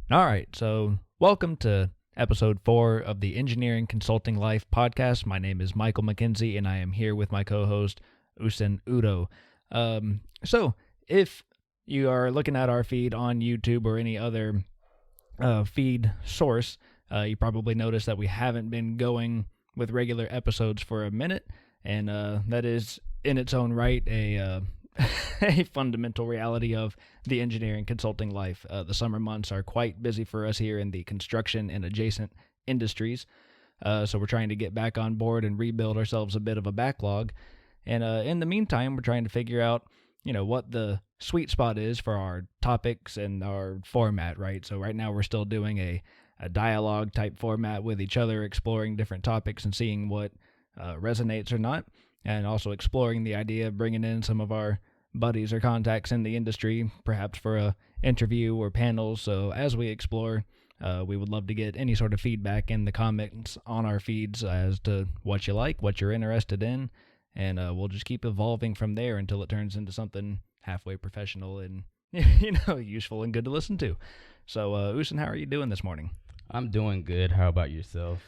All right, so welcome to episode 4 of the Engineering Consulting Life podcast. My name is Michael McKenzie, and I am here with my co-host Usen Udo. So, if you are looking at our feed on YouTube or any other feed source, you probably noticed that we haven't been going with regular episodes for a minute, and that is in its own right a fundamental reality of the engineering consulting life. The summer months are quite busy for us here in the construction and adjacent industries. So we're trying to get back on board and rebuild ourselves a bit of a backlog. And in the meantime, we're trying to figure out, what the sweet spot is for our topics and our format, right? So right now we're still doing a dialogue type format with each other, exploring different topics and seeing what resonates or not, and also exploring the idea of bringing in some of our buddies or contacts in the industry, perhaps for a interview or panels. So as we explore, we would love to get any sort of feedback in the comments on our feeds as to what you like, what you're interested in, and we'll just keep evolving from there until it turns into something halfway professional and useful and good to listen to. So, Usen, how are you doing this morning? I'm doing good. How about yourself?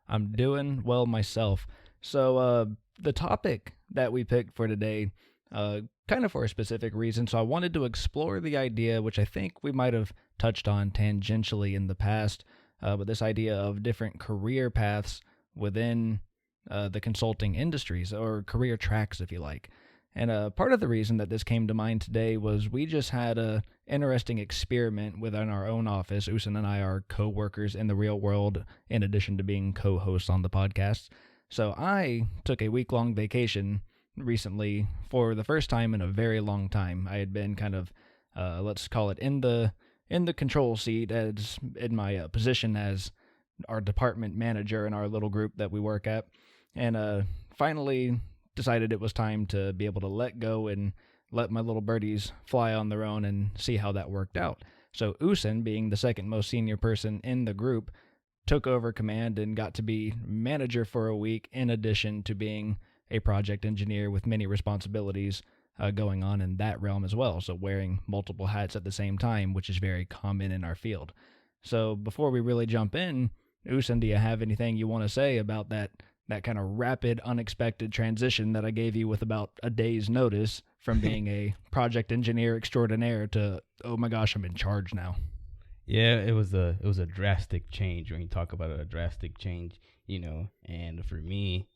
I'm doing well myself. So, the topic that we picked for today, kind of for a specific reason. So I wanted to explore the idea, which I think we might have touched on tangentially in the past, but this idea of different career paths within the consulting industries, or career tracks, if you like. And part of the reason that this came to mind today was we just had a interesting experiment within our own office. Usen and I are co-workers in the real world, in addition to being co-hosts on the podcast. So I took a week-long vacation recently for the first time in a very long time. I had been kind of, let's call it, in the control seat as in my position as our department manager in our little group that we work at, and finally decided it was time to be able to let go and let my little birdies fly on their own and see how that worked out. So Usen, being the second most senior person in the group, took over command and got to be manager for a week, in addition to being a project engineer with many responsibilities going on in that realm as well. So wearing multiple hats at the same time, which is very common in our field. So before we really jump in, Usen, do you have anything you want to say about that kind of rapid, unexpected transition that I gave you with about a day's notice from being a project engineer extraordinaire to, oh my gosh, I'm in charge now? Yeah, it was a drastic change. When you talk about a drastic change, and for me,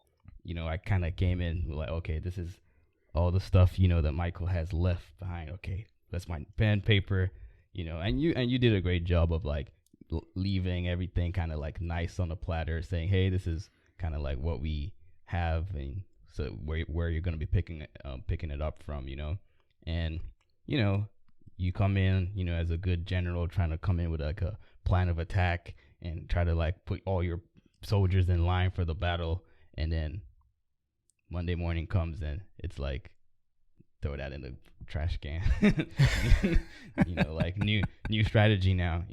I kind of came in like, okay, this is all the stuff, that Michael has left behind. Okay, that's my pen, paper, and you did a great job of like leaving everything kind of like nice on the platter, saying, hey, this is kind of like what we have, and so where you're going to be picking it up from, and you come in, as a good general, trying to come in with like a plan of attack and try to like put all your soldiers in line for the battle, and then Monday morning comes and it's like, throw that in the trash can. Like new strategy now,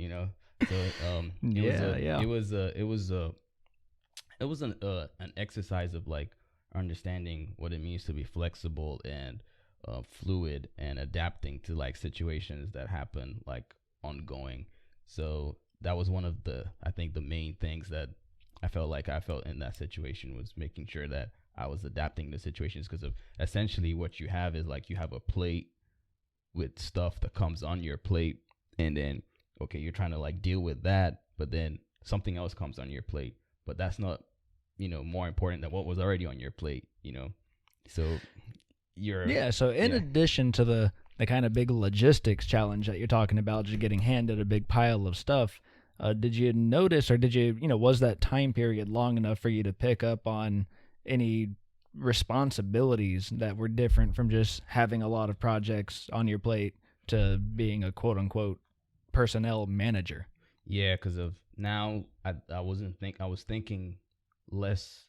So it was an exercise of like understanding what it means to be flexible and fluid and adapting to like situations that happen like ongoing. So that was one of the main things that I felt in that situation, was making sure that I was adapting to situations, because of essentially what you have is like you have a plate with stuff that comes on your plate, and then okay, you're trying to like deal with that, but then something else comes on your plate, but that's not more important than what was already on your plate, so so in addition to the kind of big logistics challenge that you're talking about, just getting handed a big pile of stuff, did you notice, or did you was that time period long enough for you to pick up on any responsibilities that were different from just having a lot of projects on your plate to being a quote unquote personnel manager? Yeah, because of now I was thinking less.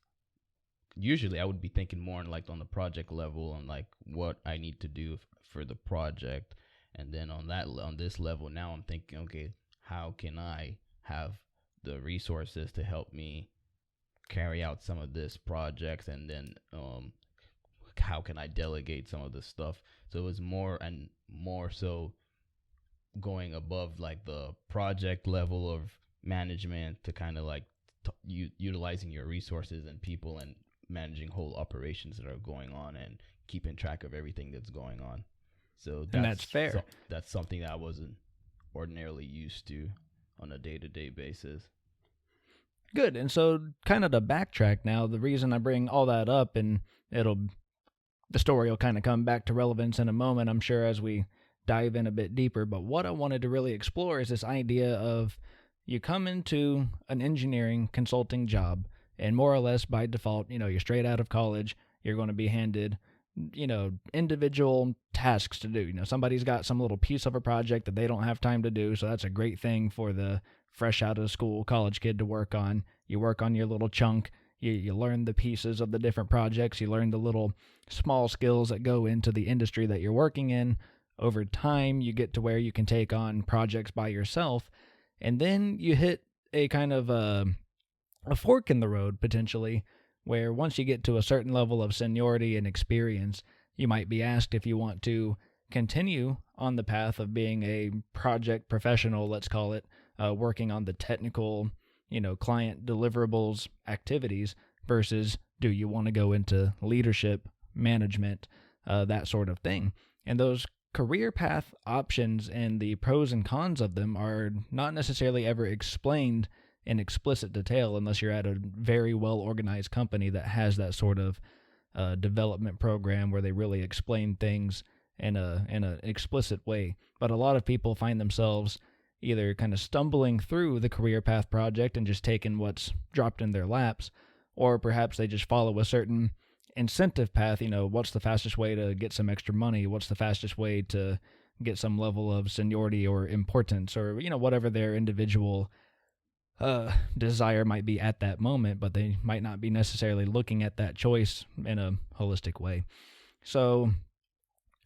Usually I would be thinking more on the project level, on like what I need to do for the project, and then on this level now I'm thinking, okay, how can I have the resources to help me carry out some of this projects, and then how can I delegate some of this stuff. So it was more so going above like the project level of management to kind of like utilizing your resources and people and managing whole operations that are going on and keeping track of everything that's going on. So And that's fair. that's something that I wasn't ordinarily used to on a day-to-day basis. Good. And so, kind of to backtrack now, the reason I bring all that up, and it'll the story will kind of come back to relevance in a moment, I'm sure, as we dive in a bit deeper. But what I wanted to really explore is this idea of you come into an engineering consulting job, and more or less by default, you're straight out of college, you're going to be handed, individual tasks to do. Somebody's got some little piece of a project that they don't have time to do. So that's a great thing for the fresh out of school college kid to work on. You work on your little chunk. You learn the pieces of the different projects. You learn the little small skills that go into the industry that you're working in. Over time, you get to where you can take on projects by yourself. And then you hit a kind of a fork in the road, potentially, where once you get to a certain level of seniority and experience, you might be asked if you want to continue on the path of being a project professional, let's call it, working on the technical, client deliverables activities, versus do you want to go into leadership, management, that sort of thing. And those career path options and the pros and cons of them are not necessarily ever explained in explicit detail unless you're at a very well organized company that has that sort of development program where they really explain things in an explicit way. But a lot of people find themselves either kind of stumbling through the career path project and just taking what's dropped in their laps, or perhaps they just follow a certain incentive path. What's the fastest way to get some extra money? What's the fastest way to get some level of seniority or importance, or whatever their individual desire might be at that moment, but they might not be necessarily looking at that choice in a holistic way. So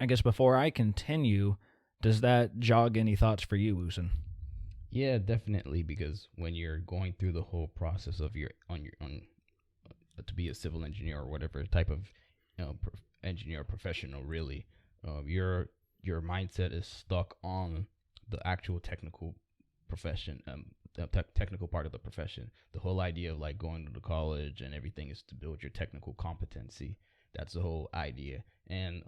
I guess before I continue, does that jog any thoughts for you, Woosen? Yeah, definitely, because when you're going through the whole process of your on to be a civil engineer or whatever type of engineer professional, really, your mindset is stuck on the actual technical profession, the technical part of the profession. The whole idea of like going to the college and everything is to build your technical competency. That's the whole idea. And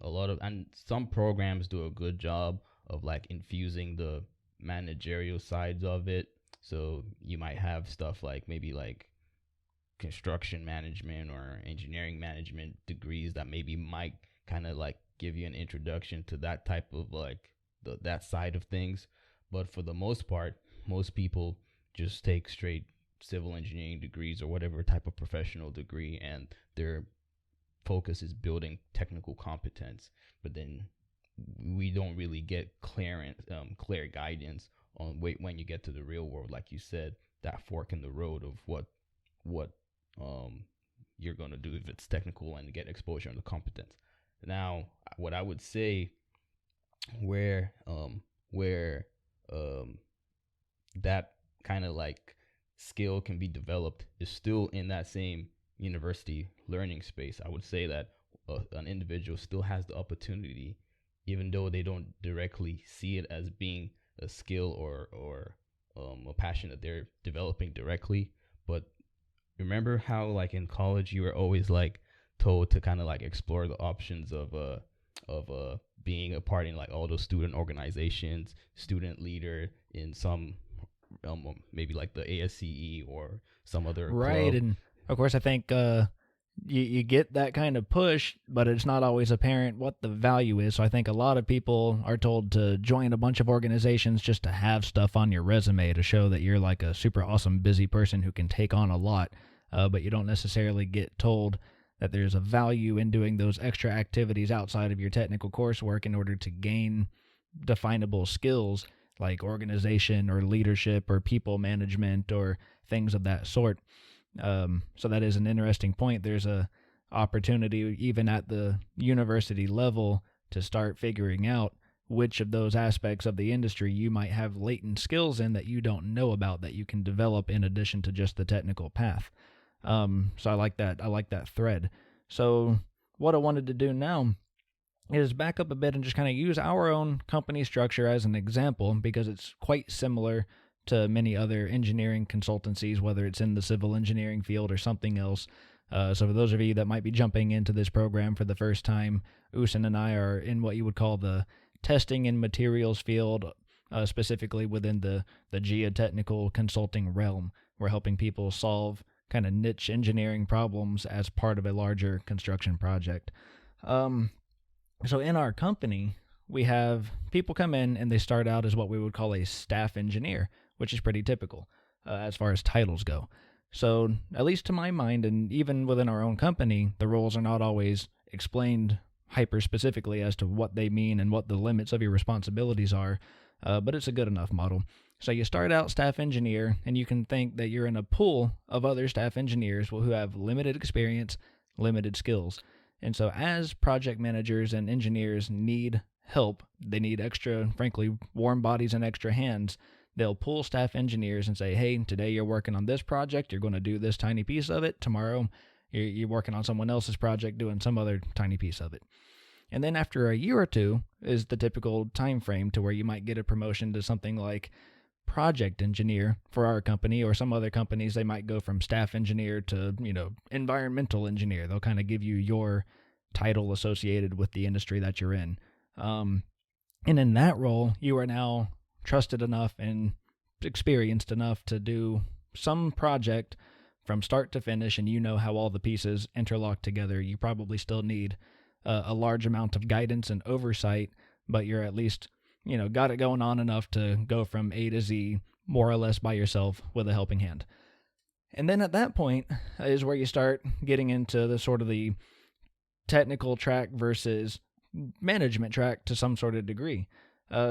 some programs do a good job of like infusing the managerial sides of it. So you might have stuff like maybe like construction management or engineering management degrees that maybe might kind of like give you an introduction to that type of like that side of things. But for the most part, most people just take straight civil engineering degrees or whatever type of professional degree, and their focus is building technical competence. But then we don't really get clear guidance on when you get to the real world, like you said, that fork in the road of what you're gonna do if it's technical and get exposure and the competence. Now, what I would say where that kind of like skill can be developed is still in that same university learning space. I would say that an individual still has the opportunity, even though they don't directly see it as being a skill or a passion that they're developing directly. But remember how like in college you were always like told to kind of like explore the options of being a part in like all those student organizations, student leader in some maybe like the ASCE or some other right club. And of course I think you get that kind of push, but it's not always apparent what the value is. So I think a lot of people are told to join a bunch of organizations just to have stuff on your resume to show that you're like a super awesome busy person who can take on a lot, but you don't necessarily get told that there's a value in doing those extra activities outside of your technical coursework in order to gain definable skills like organization or leadership or people management or things of that sort. So that is an interesting point. There's a opportunity even at the university level to start figuring out which of those aspects of the industry you might have latent skills in that you don't know about that you can develop in addition to just the technical path. So I like that. I like that thread. So what I wanted to do now is back up a bit and just kind of use our own company structure as an example because it's quite similar to many other engineering consultancies, whether it's in the civil engineering field or something else. So for those of you that might be jumping into this program for the first time, Usen and I are in what you would call the testing and materials field, specifically within the geotechnical consulting realm. We're helping people solve kind of niche engineering problems as part of a larger construction project. So in our company, we have people come in and they start out as what we would call a staff engineer, which is pretty typical as far as titles go. So, at least to my mind, and even within our own company, the roles are not always explained hyper specifically as to what they mean and what the limits of your responsibilities are, but it's a good enough model. So, you start out staff engineer, and you can think that you're in a pool of other staff engineers who have limited experience, limited skills. And so, as project managers and engineers need help, they need extra, frankly, warm bodies and extra hands. They'll pull staff engineers and say, hey, today you're working on this project. You're going to do this tiny piece of it. Tomorrow, you're working on someone else's project doing some other tiny piece of it. And then after a year or two is the typical time frame to where you might get a promotion to something like project engineer for our company, or some other companies, they might go from staff engineer to, environmental engineer. They'll kind of give you your title associated with the industry that you're in. And in that role, you are now trusted enough and experienced enough to do some project from start to finish, and you know how all the pieces interlock together. You probably still need a large amount of guidance and oversight, but you're at least, got it going on enough to go from A to Z more or less by yourself with a helping hand. And then at that point is where you start getting into the sort of the technical track versus management track to some sort of degree.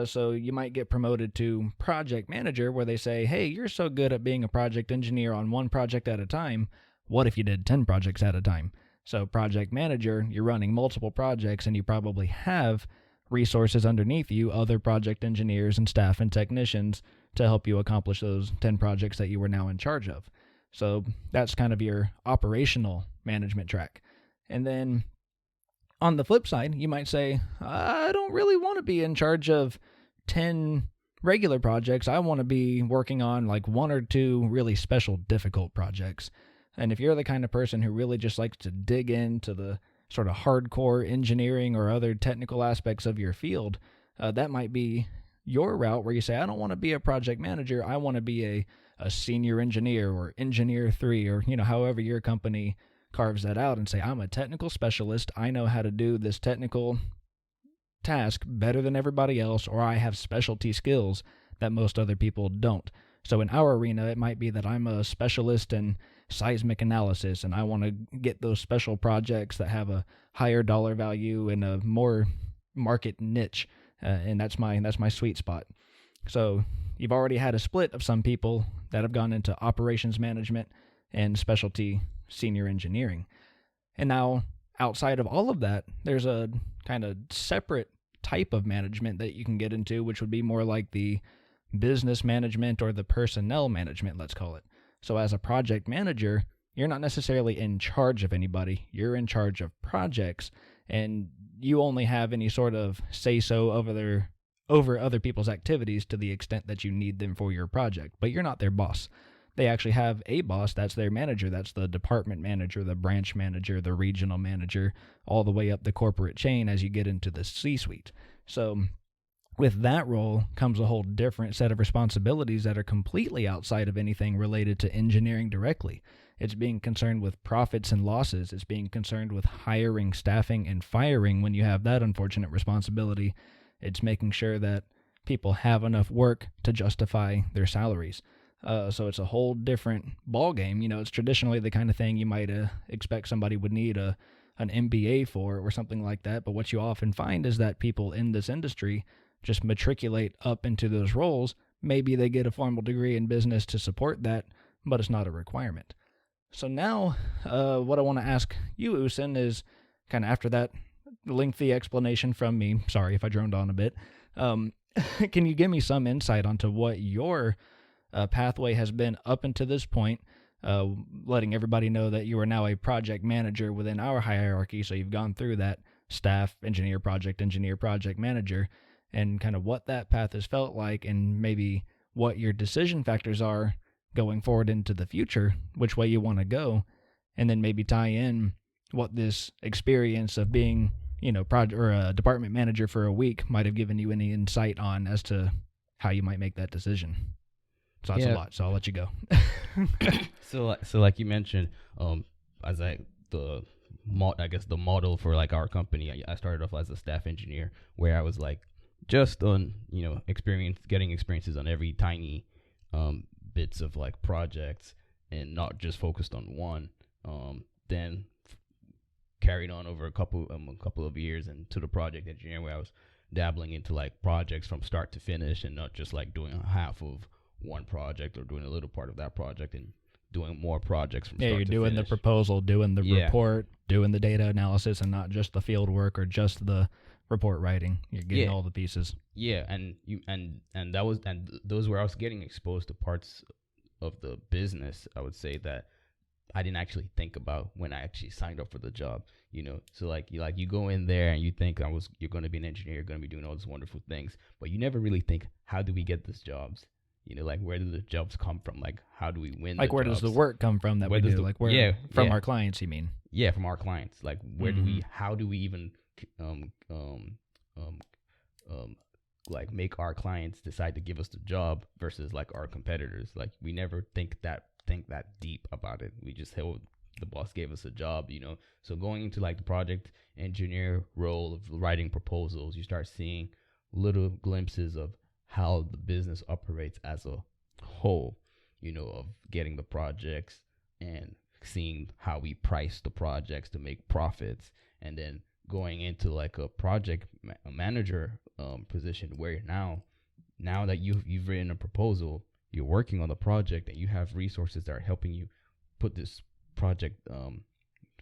So you might get promoted to project manager, where they say, hey, you're so good at being a project engineer on one project at a time. What if you did 10 projects at a time? So project manager, you're running multiple projects, and you probably have resources underneath you, other project engineers and staff and technicians, to help you accomplish those 10 projects that you were now in charge of. So that's kind of your operational management track. And then on the flip side, you might say, I don't really want to be in charge of 10 regular projects. I want to be working on like one or two really special, difficult projects. And if you're the kind of person who really just likes to dig into the sort of hardcore engineering or other technical aspects of your field, that might be your route, where you say, I don't want to be a project manager. I want to be a senior engineer or engineer 3, or, however your company carves that out, and say, I'm a technical specialist. I know how to do this technical task better than everybody else, or I have specialty skills that most other people don't. So in our arena, it might be that I'm a specialist in seismic analysis, and I want to get those special projects that have a higher dollar value and a more market niche, and that's my sweet spot. So you've already had a split of some people that have gone into operations management and specialty senior engineering. And now, outside of all of that, there's a kind of separate type of management that you can get into, which would be more like the business management or the personnel management, let's call it. So as a project manager, you're not necessarily in charge of anybody. You're in charge of projects, and you only have any sort of say-so over other people's activities to the extent that you need them for your project. But you're not their boss. They actually have a boss. That's their manager. That's the department manager, the branch manager, the regional manager, all the way up the corporate chain as you get into the C-suite. So with that role comes a whole different set of responsibilities that are completely outside of anything related to engineering directly. It's being concerned with profits and losses. It's being concerned with hiring, staffing, and firing when you have that unfortunate responsibility. It's making sure that people have enough work to justify their salaries. So it's a whole different ball game. It's traditionally the kind of thing you might expect somebody would need an MBA for or something like that. But what you often find is that people in this industry just matriculate up into those roles. Maybe they get a formal degree in business to support that, but it's not a requirement. So now what I want to ask you, Usen, is kind of after that lengthy explanation from me, sorry if I droned on a bit, can you give me some insight onto what your pathway has been up until this point, letting everybody know that you are now a project manager within our hierarchy, so you've gone through that. staff engineer, project manager, and kind of what that path has felt like, and maybe what your decision factors are going forward into the future, which way you want to go, and then maybe tie in what this experience of being, project or a department manager for a week might have given you any insight on as to how you might make that decision. So that's a lot. So I'll let you go. So like you mentioned, as I guess the model for like our company, I started off as a staff engineer, where I was like just on getting experiences on every tiny bits of like projects, and not just focused on one. Then carried on over a couple of years into the project engineer, where I was dabbling into like projects from start to finish, and not just like doing half of one project or doing a little part of that project, and doing more projects from start to finish. Yeah, you're doing the proposal, doing the report, doing the data analysis, and not just the field work or just the report writing. You're getting all the pieces. Yeah, and those where I was getting exposed to parts of the business, I would say, that I didn't actually think about when I actually signed up for the job. So like you go in there and you think you're going to be an engineer, you're going to be doing all these wonderful things, but you never really think, how do we get these jobs? Like, where do the jobs come from? Like, how do we win? Like, where does the work come from that we do? Like, where from our clients, you mean? Yeah, from our clients. Like, where do we? How do we even like make our clients decide to give us the job versus like our competitors? Like, we never think that deep about it. We just say, oh, the boss gave us a job, So going into like the project engineer role of writing proposals, you start seeing little glimpses of how the business operates as a whole, of getting the projects and seeing how we price the projects to make profits, and then going into like a project manager position, where now that you've written a proposal, you're working on the project, and you have resources that are helping you put this project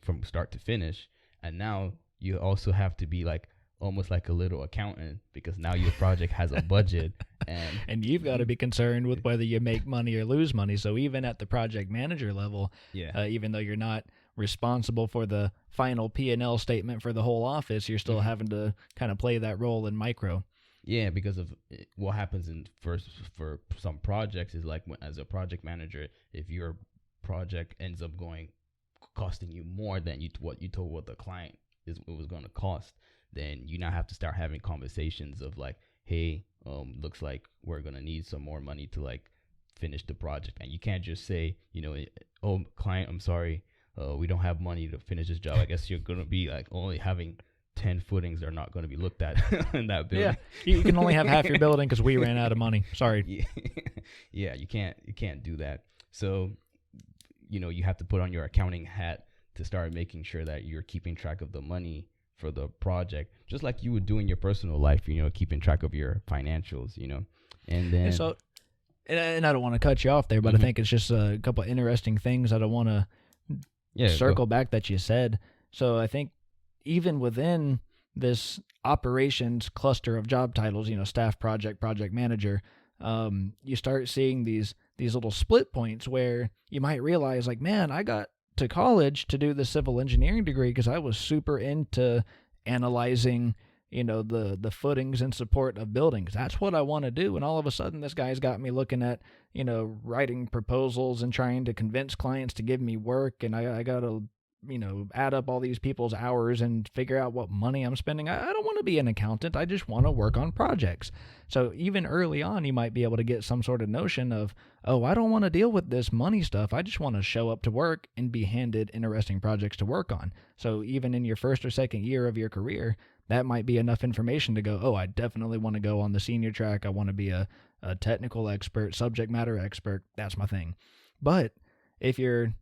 from start to finish. And now you also have to be like almost like a little accountant, because now your project has a budget, and you've got to be concerned with whether you make money or lose money. So even at the project manager level, even though you're not responsible for the final P&L statement for the whole office, you're still having to kind of play that role in micro. Yeah, because of what happens for some projects is like, as a project manager, if your project ends up costing you more than what you told what the client it was going to cost, then you now have to start having conversations of like, hey, looks like we're going to need some more money to like finish the project. And you can't just say, oh, client, I'm sorry, we don't have money to finish this job. I guess you're going to be like only having 10 footings are not going to be looked at in that building. Yeah, you can only have half your building because we ran out of money. Sorry. Yeah, you can't do that. So, you have to put on your accounting hat to start making sure that you're keeping track of the money for the project, just like you would do in your personal life, keeping track of your financials, and then. And I don't want to cut you off there, but I think it's just a couple of interesting things that I want to circle back that you said. So I think even within this operations cluster of job titles, staff, project manager, you start seeing these little split points where you might realize, like, man, I got to college to do the civil engineering degree because I was super into analyzing, the footings and support of buildings. That's what I want to do. And all of a sudden, this guy's got me looking at, writing proposals and trying to convince clients to give me work. And I got to, add up all these people's hours and figure out what money I'm spending. I don't want to be an accountant. I just want to work on projects. So even early on, you might be able to get some sort of notion of, oh, I don't want to deal with this money stuff. I just want to show up to work and be handed interesting projects to work on. So even in your first or second year of your career, that might be enough information to go, oh, I definitely want to go on the senior track. I want to be a technical expert, subject matter expert. That's my thing. But if you're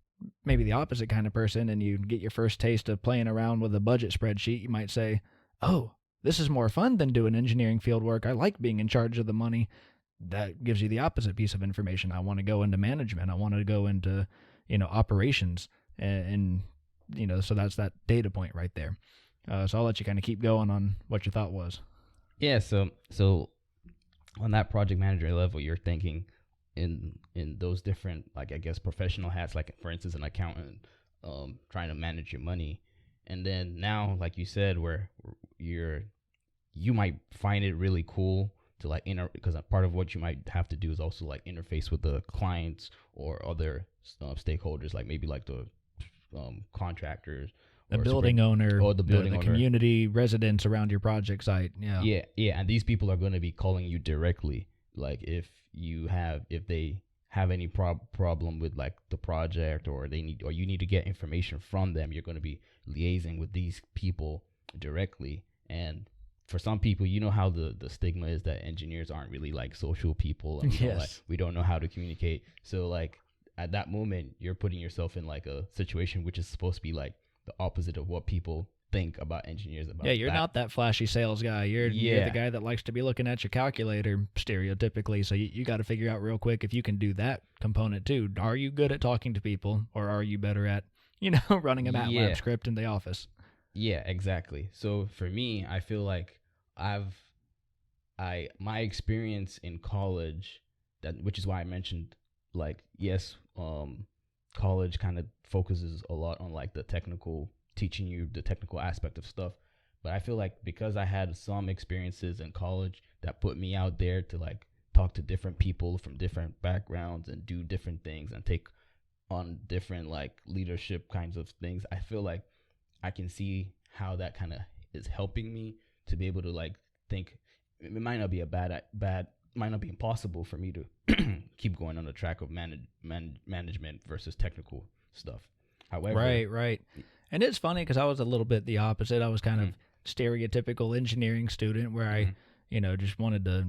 maybe the opposite kind of person and you get your first taste of playing around with a budget spreadsheet, you might say, oh, this is more fun than doing engineering field work. I like being in charge of the money. That gives you the opposite piece of information. I want to go into management. I want to go into, operations. And so that's that data point right there. So I'll let you kind of keep going on what your thought was. Yeah. So on that project manager level, you're thinking in those different, like, I guess, professional hats, like, for instance, an accountant, trying to manage your money. And then now, like you said, where you're you might find it really cool to like because part of what you might have to do is also like interface with the clients or other stakeholders, like maybe like the contractors The or building owner, or the building the owner. community residents around your project site. Yeah. Yeah, and these people are going to be calling you directly. Like if they have any problem with like the project, or you need to get information from them, you're going to be liaising with these people directly. And for some people, you know how the stigma is that engineers aren't really like social people, and Yes. we don't know how to communicate. So like at that moment, you're putting yourself in like a situation which is supposed to be like the opposite of what people think about engineers. About Yeah, you're that. not that flashy sales guy. You're the guy that likes to be looking at your calculator stereotypically. So you got to figure out real quick if you can do that component too. Are you good at talking to people, or are you better at, running a MATLAB script in the office? Yeah, exactly. So for me, I feel like my experience in college, which is why I mentioned like yes, college kind of focuses a lot on like the technical, teaching you the technical aspect of stuff. But I feel like because I had some experiences in college that put me out there to like talk to different people from different backgrounds and do different things and take on different like leadership kinds of things, I feel like I can see how that kind of is helping me to be able to like think. It might not be might not be impossible for me to keep going on the track of management versus technical stuff. However, Right. And it's funny because I was a little bit the opposite. I was kind of stereotypical engineering student where I, just wanted to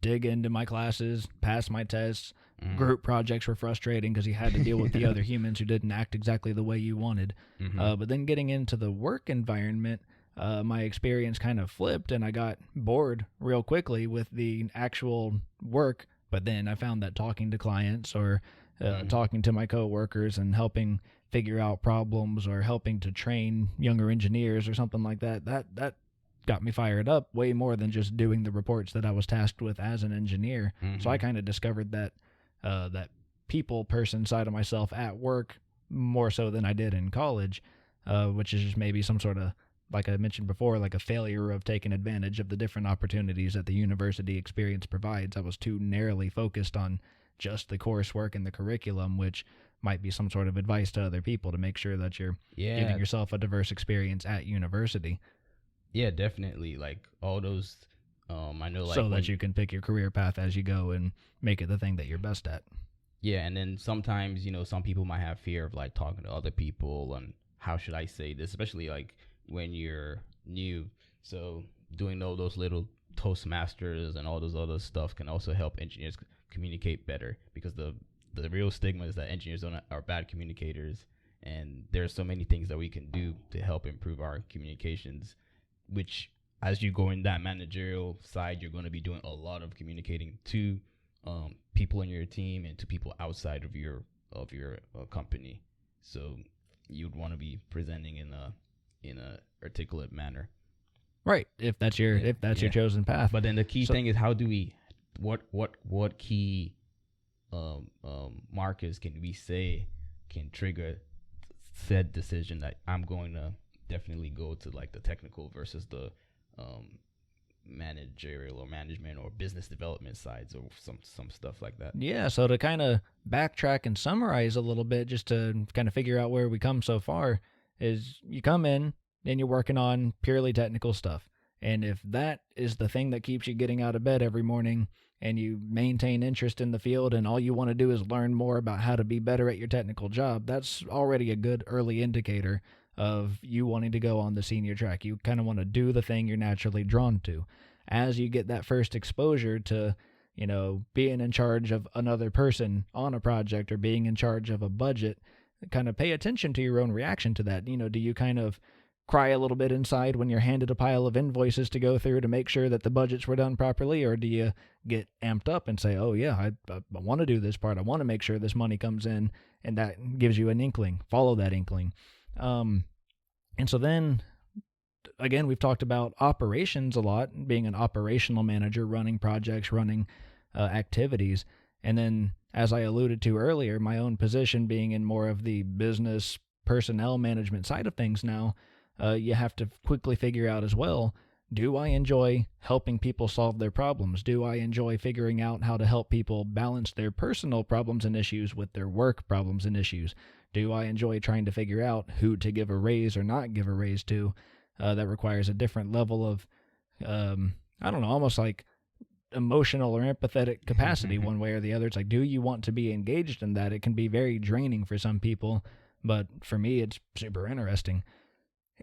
dig into my classes, pass my tests. Group projects were frustrating because you had to deal with the other humans who didn't act exactly the way you wanted. But then getting into the work environment, my experience kind of flipped, and I got bored real quickly with the actual work. But then I found that talking to clients or talking to my coworkers and helping figure out problems or helping to train younger engineers or something like that, that got me fired up way more than just doing the reports that I was tasked with as an engineer. So I kind of discovered that that people person side of myself at work more so than I did in college, which is just maybe some sort of, like I mentioned before, like a failure of taking advantage of the different opportunities that the university experience provides. I was too narrowly focused on just the coursework and the curriculum, which might be some sort of advice to other people to make sure that you're giving yourself a diverse experience at university. Yeah, definitely. Like all those, I know, like so that you can pick your career path as you go and make it the thing that you're best at. Yeah, and then sometimes some people might have fear of like talking to other people and how should I say this, especially like when you're new. So doing all those little Toastmasters and all those other stuff can also help engineers communicate better, because the real stigma is that engineers are bad communicators, and there's so many things that we can do to help improve our communications, which as you go in that managerial side, you're going to be doing a lot of communicating to people in your team and to people outside of your company. So you'd want to be presenting in a articulate manner. Right. If that's your your chosen path. But then the key thing is, how do we what key markers can we say can trigger said decision that I'm going to definitely go to like the technical versus the managerial or management or business development sides or some stuff like that. Yeah, so to kind of backtrack and summarize a little bit, just to kind of figure out where we come so far, is you come in and you're working on purely technical stuff. And if that is the thing that keeps you getting out of bed every morning, and you maintain interest in the field and all you want to do is learn more about how to be better at your technical job, that's already a good early indicator of you wanting to go on the senior track. You kind of want to do the thing you're naturally drawn to. As you get that first exposure to, being in charge of another person on a project or being in charge of a budget, kind of pay attention to your own reaction to that. Do you kind of cry a little bit inside when you're handed a pile of invoices to go through to make sure that the budgets were done properly? Or do you get amped up and say, oh yeah, I want to do this part. I want to make sure this money comes in, and that gives you an inkling. Follow that inkling. And so then, again, we've talked about operations a lot, being an operational manager, running projects, running activities. And then, as I alluded to earlier, my own position being in more of the business personnel management side of things now, you have to quickly figure out as well, do I enjoy helping people solve their problems? Do I enjoy figuring out how to help people balance their personal problems and issues with their work problems and issues? Do I enjoy trying to figure out who to give a raise or not give a raise to? That requires a different level of, I don't know, almost like emotional or empathetic capacity one way or the other. It's like, do you want to be engaged in that? It can be very draining for some people, but for me, it's super interesting.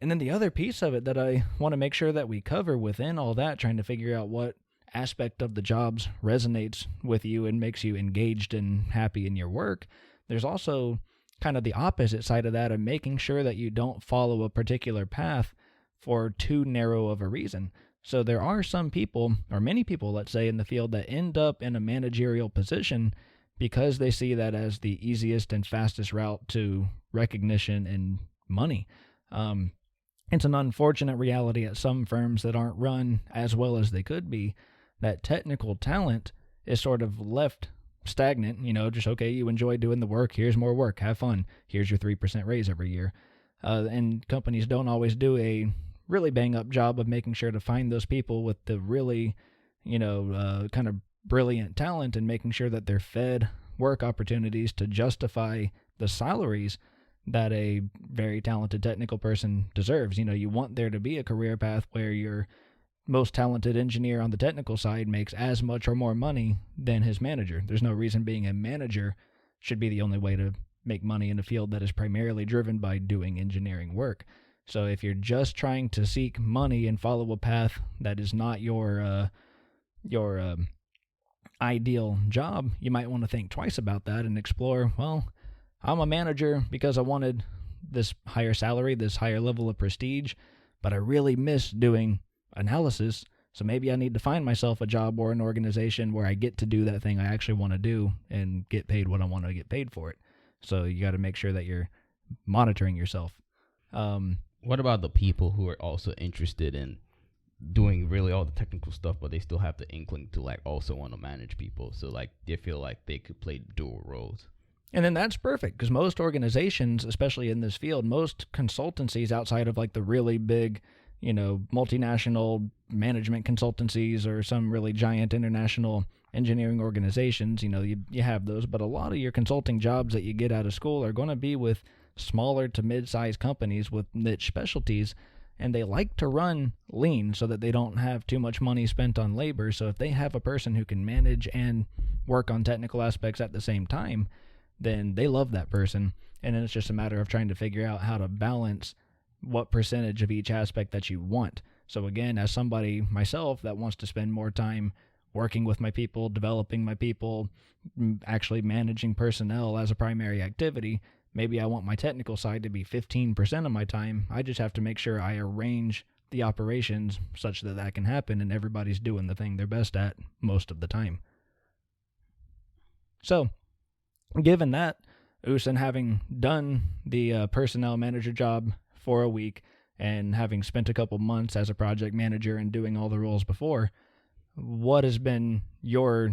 And then the other piece of it that I want to make sure that we cover within all that, trying to figure out what aspect of the jobs resonates with you and makes you engaged and happy in your work, there's also kind of the opposite side of that, of making sure that you don't follow a particular path for too narrow of a reason. So there are some people, or many people, let's say, in the field that end up in a managerial position because they see that as the easiest and fastest route to recognition and money. It's an unfortunate reality at some firms that aren't run as well as they could be, that technical talent is sort of left stagnant, just, okay, you enjoy doing the work, here's more work, have fun, here's your 3% raise every year. And companies don't always do a really bang up job of making sure to find those people with the really, kind of brilliant talent, and making sure that they're fed work opportunities to justify the salaries that a very talented technical person deserves. You want there to be a career path where your most talented engineer on the technical side makes as much or more money than his manager. There's no reason being a manager should be the only way to make money in a field that is primarily driven by doing engineering work. So if you're just trying to seek money and follow a path that is not your ideal job, you might want to think twice about that and explore, well, I'm a manager because I wanted this higher salary, this higher level of prestige, but I really miss doing analysis. So maybe I need to find myself a job or an organization where I get to do that thing I actually want to do and get paid what I want to get paid for it. So you got to make sure that you're monitoring yourself. What about the people who are also interested in doing really all the technical stuff, but they still have the inkling to also want to manage people? So they feel like they could play dual roles. And then that's perfect, because most organizations, especially in this field, most consultancies outside of the really big, multinational management consultancies or some really giant international engineering organizations, you have those, but a lot of your consulting jobs that you get out of school are going to be with smaller to mid-sized companies with niche specialties, and they like to run lean so that they don't have too much money spent on labor. So if they have a person who can manage and work on technical aspects at the same time, then they love that person. And then it's just a matter of trying to figure out how to balance what percentage of each aspect that you want. So again, as somebody myself that wants to spend more time working with my people, developing my people, actually managing personnel as a primary activity, maybe I want my technical side to be 15% of my time. I just have to make sure I arrange the operations such that that can happen and everybody's doing the thing they're best at most of the time. So, given that, Usain, having done the personnel manager job for a week and having spent a couple months as a project manager and doing all the roles before, what has been your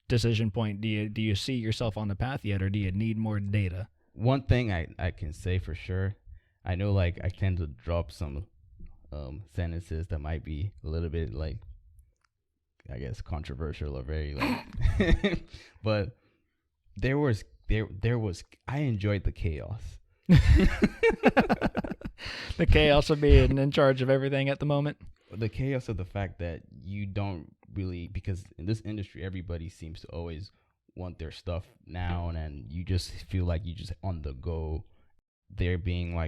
decision point? Do you see yourself on the path yet, or do you need more data? One thing I can say for sure, I know I tend to drop some sentences that might be a little bit I guess controversial or very but there was I enjoyed the chaos. The chaos of being in charge of everything at the moment. The chaos of the fact that you don't really, because in this industry everybody seems to always want their stuff now, and you just feel like you just on the go. There being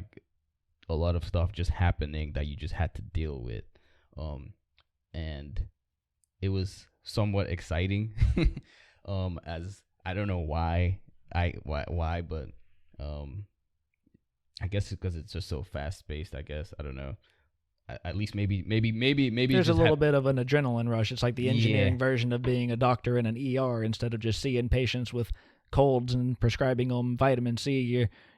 a lot of stuff just happening that you just had to deal with, and it was somewhat exciting. As I don't know why, but I guess because it's just so fast paced. I guess I don't know. At least maybe there's a little bit of an adrenaline rush. It's like the engineering version of being a doctor in an ER. Instead of just seeing patients with colds and prescribing them vitamin C,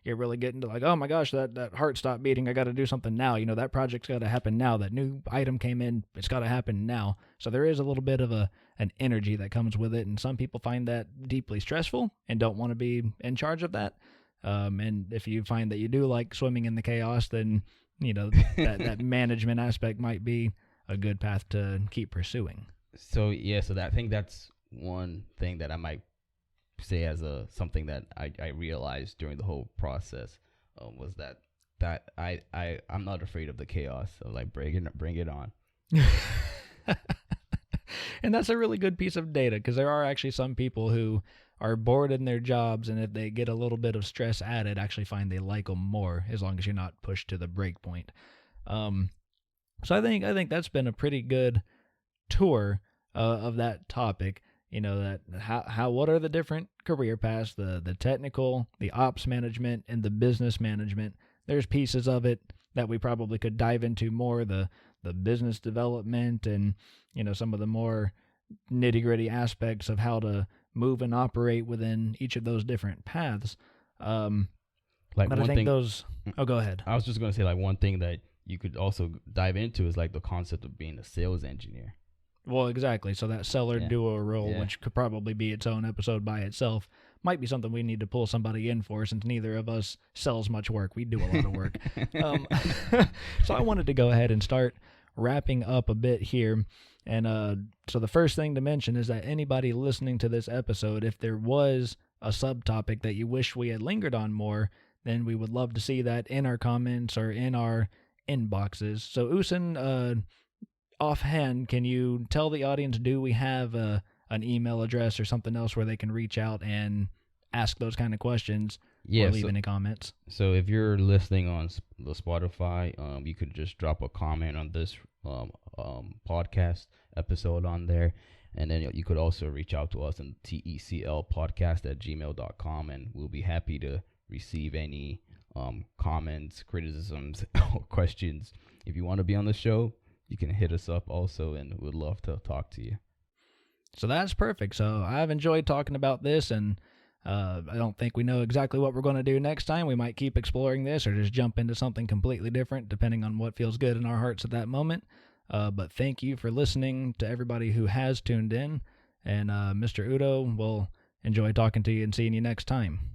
you're really getting to oh my gosh, that heart stopped beating, I got to do something now. That project's got to happen now. That new item came in, it's got to happen now. So there is a little bit of an energy that comes with it, and some people find that deeply stressful and don't want to be in charge of that. And if you find that you do like swimming in the chaos, then that management aspect might be a good path to keep pursuing. So yeah, so I think that's one thing that I might say as a something that I realized during the whole process, was that I'm not afraid of the chaos. So like bring it on. And that's a really good piece of data, because there are actually some people who are bored in their jobs, and if they get a little bit of stress added, actually find they like them more, as long as you're not pushed to the break point. So I think that's been a pretty good tour of that topic. That how what are the different career paths, the technical, the ops management, and the business management. There's pieces of it that we probably could dive into more, the business development, and some of the more nitty-gritty aspects of how to move and operate within each of those different paths. Like But I one think thing, those. Oh, go ahead. I was just gonna say, like, one thing that you could also dive into is like the concept of being a sales engineer. Well, exactly. So that seller Yeah. duo role, Yeah. which could probably be its own episode by itself, might be something we need to pull somebody in for, since neither of us sells much work. We do a lot of work. um, so I wanted to go ahead and start wrapping up a bit here. And so the first thing to mention is that anybody listening to this episode, if there was a subtopic that you wish we had lingered on more, then we would love to see that in our comments or in our inboxes. So Usan, offhand, can you tell the audience, do we have an email address or something else where they can reach out and ask those kind of questions Yeah. or leave So, any comments? so if you're listening on the Spotify, you could just drop a comment on this podcast episode on there. And then you could also reach out to us on teclpodcast@gmail.com, and we'll be happy to receive any comments, criticisms, or questions. If you want to be on the show, you can hit us up also, and we'd love to talk to you. So that's perfect. So I've enjoyed talking about this, and I don't think we know exactly what we're going to do next time. We might keep exploring this or just jump into something completely different, depending on what feels good in our hearts at that moment. But thank you for listening to everybody who has tuned in. And Mr. Udo, we'll enjoy talking to you and seeing you next time.